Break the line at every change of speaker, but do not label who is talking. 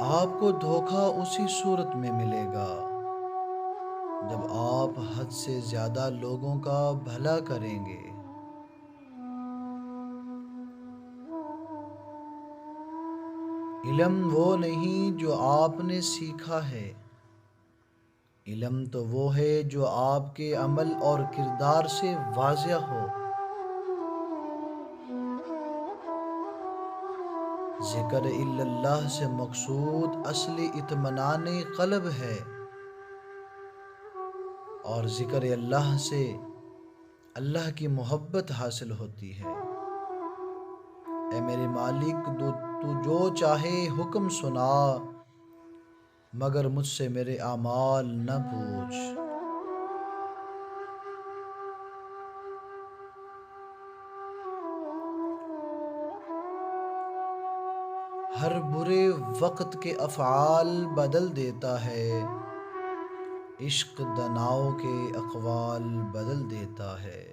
آپ کو دھوکہ اسی صورت میں ملے گا جب آپ حد سے زیادہ لوگوں کا بھلا کریں گے۔ علم وہ نہیں جو آپ نے سیکھا ہے، علم تو وہ ہے جو آپ کے عمل اور کردار سے واضح ہو۔ ذکر اللہ سے مقصود اصل اطمینان قلب ہے، اور ذکر اللہ سے اللہ کی محبت حاصل ہوتی ہے۔ اے میرے مالک، تو جو چاہے حکم سنا، مگر مجھ سے میرے اعمال نہ پوچھ۔ ہر برے وقت کے افعال بدل دیتا ہے، عشق دناؤں کے اقوال بدل دیتا ہے۔